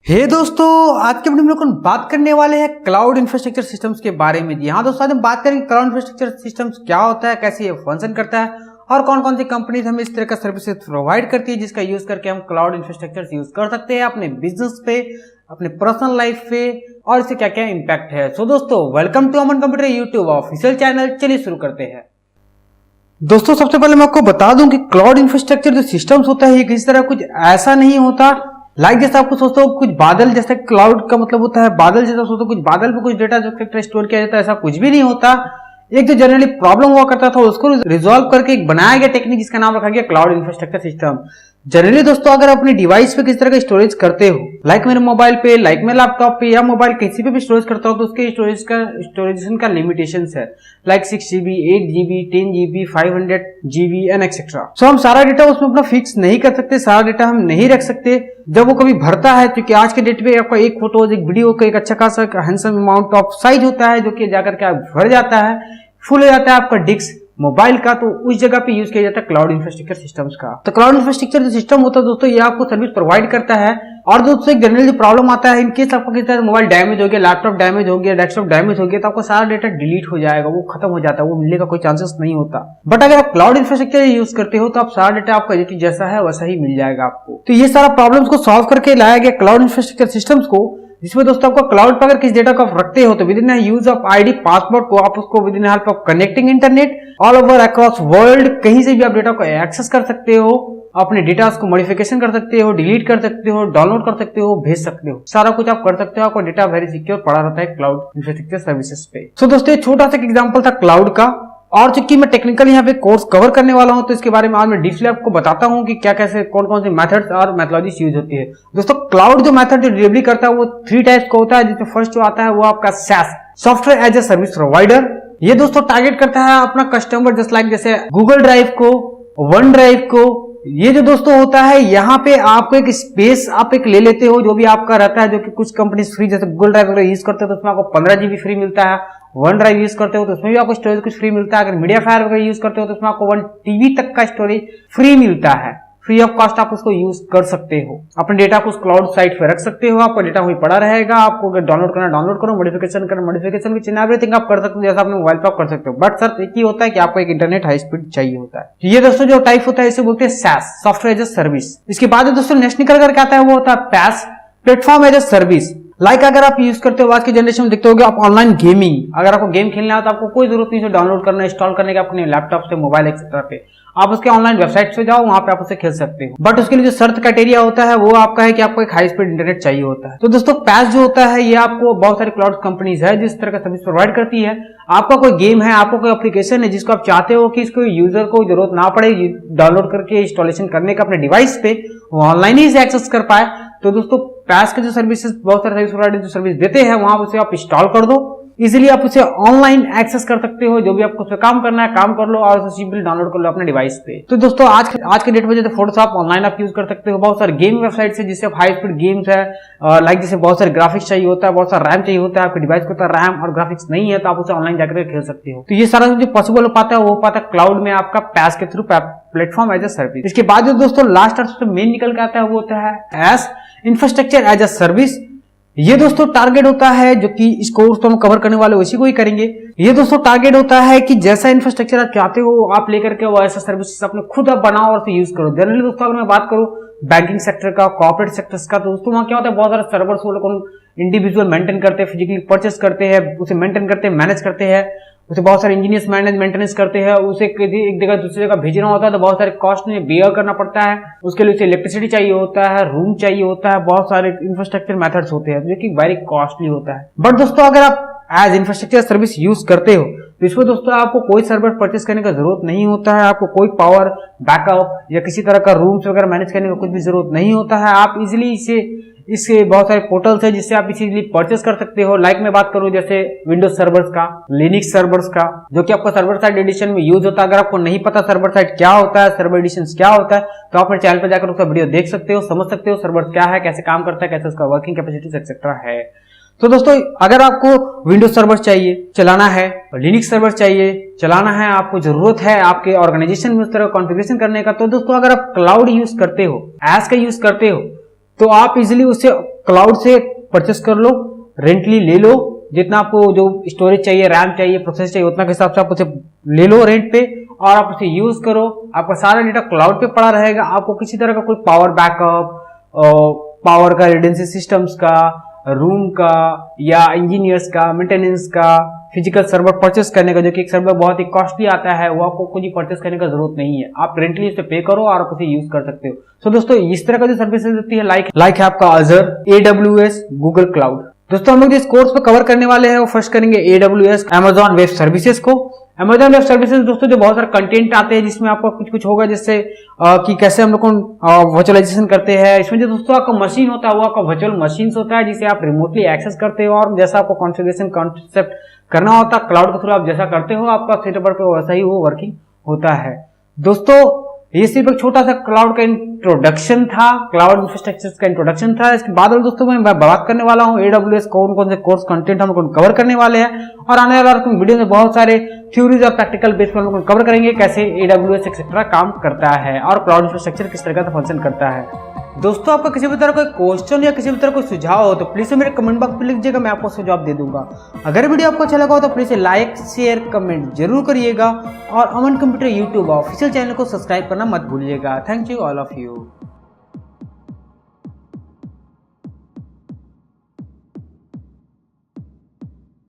दोस्तों, आज के वीडियो में हम बात करने वाले हैं क्लाउड इंफ्रास्ट्रक्चर सिस्टम्स के बारे में। जी हाँ दोस्तों, आज हम बात करेंगे क्लाउड इंफ्रास्ट्रक्चर सिस्टम्स क्या होता है, कैसे ये फंक्शन करता है और कौन कौन सी कंपनीज हमें इस तरह का सर्विसेज प्रोवाइड करती है जिसका यूज करके हम क्लाउड इंफ्रास्ट्रक्चर यूज कर सकते हैं अपने बिजनेस पे, अपने पर्सनल लाइफ पे और इससे क्या क्या इम्पैक्ट है। सो दोस्तों, welcome to Aman computer YouTube official channel. चलिए शुरू करते हैं। दोस्तों, सबसे पहले मैं आपको बता दूं कि क्लाउड इंफ्रास्ट्रक्चर जो सिस्टम्स होता है ये किसी तरह कुछ ऐसा नहीं होता जैसे आपको सोचते हो कुछ बादल, जैसे क्लाउड का मतलब होता है बादल, जैसा सोचते हो कुछ बादल पे कुछ डेटा जो स्टोर किया जाता है, ऐसा कुछ भी नहीं होता। एक जो जनरली प्रॉब्लम हुआ करता था उसको रिजॉल्व करके एक बनाया गया टेक्निक जिसका नाम रखा गया क्लाउड इंफ्रास्ट्रक्चर सिस्टम। जनरली दोस्तों, अगर अपने डिवाइस पे किस तरह का स्टोरेज करते हो, लाइक मेरे मोबाइल पे, लाइक मेरे लैपटॉप पे या मोबाइल किसी पे भी स्टोरेज करता हो, तो उसके स्टोरेजेशन का लिमिटेशन है, like 6 GB, 8 GB, 10 GB, 500 GB and etcetera. So हम सारा डेटा उसमें अपना फिक्स नहीं कर सकते, सारा डेटा हम नहीं रख सकते। जब वो कभी भरता है, क्योंकि आज के डेट पे आपका एक फोटो एक वीडियो का एक अच्छा खासा हैंडसम अमाउंट ऑफ साइज होता है जो कि जाकर के भर जाता है, फुल हो जाता है आपका डिस्क मोबाइल का, तो उस जगह पे यूज किया जाता है क्लाउड इंफ्रास्ट्रक्चर सिस्टम्स का। तो क्लाउड इंफ्रास्ट्रक्चर जो सिस्टम होता है दोस्तों, ये आपको सर्विस प्रोवाइड करता है। और दोस्तों, एक जनरल जो प्रॉब्लम आता है, इनकेस आपका किसी तरह मोबाइल डैमेज हो गया, लैपटॉप डैमेज हो गया, डेस्कटॉप डैमेज हो गया, तो आपका सारा डेटा डिलीट हो जाएगा, वो खत्म हो जाता है, वो मिलने का कोई चांसेस नहीं होता। बट अगर आप क्लाउड इंफ्रास्ट्रक्चर यूज करते हो तो आप सारा डेटा आपका जैसा है वैसा ही मिल जाएगा आपको। तो ये सारा प्रॉब्लम्स को सॉल्व करके लाया गया क्लाउड इंफ्रास्ट्रक्चर सिस्टम्स को, जिसमें दोस्तों आपको क्लाउड पर अगर किस डेटा को आप रखते हो तो with in use of ID password को आप उसको with in help of connecting internet all over across world कहीं से भी आप डेटा को एक्सेस कर सकते हो, अपने डेटा को मॉडिफिकेशन कर सकते हो, डिलीट कर सकते हो, डाउनलोड कर सकते हो, भेज सकते हो, सारा कुछ आप कर सकते हो। आपका डेटा वेरी सिक्योर पड़ा रहता है क्लाउड इंफ्रास्ट्रक्चर सर्विसेज पे। सो दोस्तों, छोटा सा एग्जांपल था क्लाउड का, और चूंकि मैं टेक्निकल यहाँ पे कोर्स कवर करने वाला हूं तो इसके बारे में आज मैं डीपली आपको बताता हूं कि क्या कैसे कौन कौन से मेथड्स और मेथोलॉजीज यूज होती है। दोस्तों, क्लाउड जो मेथड जो डिलीवरी करता है वो 3 टाइप्स का होता है, जिसमें फर्स्ट जो आता है वो आपका SaaS, software as a service provider. ये दोस्तों टारगेट करता है अपना कस्टमर जैसे गूगल ड्राइव को, वन ड्राइव को। ये जो दोस्तों होता है, यहाँ पे आपको एक स्पेस आप एक ले लेते हो जो भी आपका रहता है, जो कि कुछ कंपनी फ्री, जैसे गूगल ड्राइव वगैरह यूज करते हो तो उसमें आपको 15 GB फ्री मिलता है, वन ड्राइव यूज करते हो तो उसमें भी आपको स्टोरेज कुछ फ्री मिलता है, अगर मीडिया फायर वगैरह यूज करते हो तो उसमें आपको 1 TB तक का स्टोरेज फ्री मिलता है, फ्री ऑफ कॉस्ट आप उसको यूज कर सकते हो। अपने डेटा को उस क्लाउड साइट पे रख सकते हो, आपका डेटा वहीं पड़ा रहेगा, आपको अगर डाउनलोड करना डाउनलोड करो, मॉडिफिकेशन करना मॉडिफिकेशन विच इन एवरीथिंग आप कर सकते हो, जैसा अपने मोबाइल पे आप कर सकते हो। बट सर एक ही होता है कि आपको एक इंटरनेट हाई स्पीड चाहिए होता है। ये दोस्तों जो टाइप होता है इसे बोलते हैं SaaS, software as a service. इसके बाद दोस्तों नेक्स्ट निकल करके आता है वो होता है PaaS, platform as a service. Like अगर आप यूज करते हो, आज की जनरेशन में देखते होगे आप ऑनलाइन गेमिंग, अगर आपको गेम खेलना है तो आपको कोई जरूरत नहीं है डाउनलोड करना, इंस्टॉल करने के अपने लैपटॉप से, मोबाइल एक्सेट्रा पे, आप उसके ऑनलाइन वेबसाइट पे जाओ, वहां पे आप उसे खेल सकते हो। बट उसके लिए जो शर्त क्राइटेरिया होता है वो आपका है कि आपको एक हाई स्पीड इंटरनेट चाहिए होता है। तो दोस्तों, PaaS जो होता है ये आपको बहुत सारी क्लाउड कंपनीज है जिस तरह का सर्विस प्रोवाइड करती है। आपका कोई गेम है, आपका कोई एप्लीकेशन है जिसको आप चाहते हो कि इसको यूजर को जरूरत ना पड़े डाउनलोड करके इंस्टॉलेशन करने का अपने डिवाइस पे, वो ऑनलाइन ही इसे एक्सेस कर पाए, तो दोस्तों PaaS के जो सर्विसेज बहुत सारे सर्विस प्रोवाइडर जो सर्विस देते हैं वहां उसे आप इंस्टॉल कर दो, इजीली आप उसे ऑनलाइन एक्सेस कर सकते हो, जो भी आपको उसमें काम करना है काम कर लो और उसे सिंपली डाउनलोड कर लो अपने डिवाइस पे। तो दोस्तों, आज के डेट में जैसे फोटोशॉप ऑनलाइन आप यूज कर सकते हो, बहुत सारे गेम वेबसाइट है जिससे आप हाई स्पीड गेम्स है, लाइक जैसे बहुत सारे ग्राफिक्स चाहिए होता है, बहुत सारा रैम चाहिए होता है, आपके डिवाइस को तो रैम और ग्राफिक्स नहीं है तो आप उसे ऑनलाइन जाकर खेल सकते हो। तो ये सारा जो पॉसिबल हो पाता है वो हो पाता है क्लाउड में आपका PaaS के through, platform as a service. इसके बाद जो दोस्तों लास्ट और सबसे मेन निकल के आता है वो होता है IaaS, infrastructure as a service. ये दोस्तों टारगेट होता है, जो कि इस कोर्स तो हम कवर करने वाले उसी को ही करेंगे। ये दोस्तों टारगेट होता है कि जैसा इंफ्रास्ट्रक्चर आप चाहते हो आप लेकर के वो ऐसा सर्विस अपने खुद आप बनाओ और उसे यूज करो। जनरली दोस्तों अगर मैं बात करूं बैंकिंग सेक्टर का, कॉर्पोरेट सेक्टर्स का, तो दोस्तों वहां क्या होता है, बहुत सारे सर्वर्स वो लोग इंडिविजुअल मेंटेन करते हैं, फिजिकली परचेस करते हैं, उसे मेंटेन करते हैं, मैनेज करते हैं, उसे बहुत सारे इंजीनियर्स मेंटेनेंस करते हैं, उसे एक जगह दूसरी जगह भेजना होता है तो बहुत सारे कॉस्ट में बेयर करना पड़ता है, उसके लिए उसे इलेक्ट्रिसिटी चाहिए होता है, रूम चाहिए होता है, बहुत सारे इंफ्रास्ट्रक्चर मेथड्स होते हैं जो कि वेरी कॉस्टली होता है। बट दोस्तों, अगर आप एज इंफ्रास्ट्रक्चर सर्विस यूज करते हो तो इसमें दोस्तों आपको कोई सर्वर परचेस करने का जरूरत नहीं होता है, आपको कोई पावर बैकअप या किसी तरह का रूम्स वगैरह मैनेज करने का कुछ भी जरूरत नहीं होता है। आप इजिली इसके बहुत सारे पोर्टल्स है जिससे आप इजीली परचेस कर सकते हो। लाइक मैं बात करूं जैसे विंडोज सर्वर्स का, लिनक्स सर्वर्स का, जो कि आपका सर्वर साइड एडिशन में यूज होता है। अगर आपको नहीं पता सर्वर साइड क्या होता है, सर्वर एडिशन क्या होता है, तो आप मेरे चैनल पर जाकर उसका वीडियो देख सकते हो, समझ सकते हो सर्वर क्या है, कैसे काम करता है, कैसे उसका वर्किंग कैपेसिटीज एक्सेट्रा है। तो दोस्तों, अगर आपको विंडोज सर्वर चाहिए चलाना है, लिनक्स सर्वर चाहिए चलाना है, आपको जरूरत है आपके ऑर्गेनाइजेशन में उस तरह कॉन्फ़िगरेशन करने का, तो दोस्तों अगर आप क्लाउड यूज करते हो, एस का यूज करते हो, तो आप इजिली उसे क्लाउड से परचेस कर लो, रेंटली ले लो, जितना आपको जो स्टोरेज चाहिए, रैम चाहिए, प्रोसेस चाहिए, उतना के हिसाब से आप उसे ले लो रेंट पे और आप उसे यूज करो। आपका सारा डेटा क्लाउड पे पड़ा रहेगा। आपको किसी तरह का कोई पावर बैकअप, पावर का, रिडेंसी सिस्टम्स का, रूम का या इंजीनियर्स का, मेंटेनेंस का, फिजिकल सर्वर परचेस करने का, जो कि एक सर्वर बहुत ही कॉस्टली आता है, वो आपको कुछ परचेस करने का जरूरत नहीं है। आप रेंटली उसे पे करो और आप उसे यूज कर सकते हो। सो दोस्तों, इस तरह का जो सर्विसेज होती है लाइक है आपका अजर, AWS, गूगल क्लाउड। दोस्तों, हम लोग इस कोर्स पे कवर करने वाले हैं वो फर्स्ट करेंगे AWS, अमेजॉन वेब सर्विसेज को। अमेजॉन वेब सर्विसेज दोस्तों, जो बहुत सारे कंटेंट आते हैं जिसमें आपको कुछ होगा, जैसे कि कैसे हम लोग वर्चुअलाइजेशन करते हैं। इसमें जो दोस्तों आपका मशीन होता है वो आपका वर्चुअल मशीन होता है, जिसे आप रिमोटली एक्सेस करते हो और जैसा आपको कॉन्फ़िगरेशन कॉन्सेप्ट करना होता है क्लाउड के थ्रू, आप जैसा करते हो आपका सेटअप पे वैसा ही वो वर्किंग होता है। दोस्तों, ये सिर्फ एक छोटा सा क्लाउड का इंट्रोडक्शन था, क्लाउड इंफ्रास्ट्रक्चर का इंट्रोडक्शन था। इसके बाद दोस्तों मैं बात करने वाला हूँ AWS कौन से कोर्स कंटेंट हम लोग कवर करने वाले हैं, और आने वाले वीडियो में बहुत सारे थ्योरीज और प्रैक्टिकल बेस पर हम लोग कवर करेंगे कैसे AWS एक्सेट्रा काम करता है और क्लाउड इंफ्रास्ट्रक्चर किस तरह का फंक्शन करता है। दोस्तों, आपका किसी भी तरह कोई क्वेश्चन या किसी भी तरह कोई सुझाव हो तो प्लीज मेरे कमेंट बॉक्स में लिख दीजिएगा, मैं आपको सुझाव दे दूंगा। अगर वीडियो आपको अच्छा लगा हो तो प्लीज लाइक, शेयर, कमेंट जरूर करिएगा और अमन कंप्यूटर यूट्यूब ऑफिशियल चैनल को सब्सक्राइब करना मत भूलिएगा। Thank you all of you.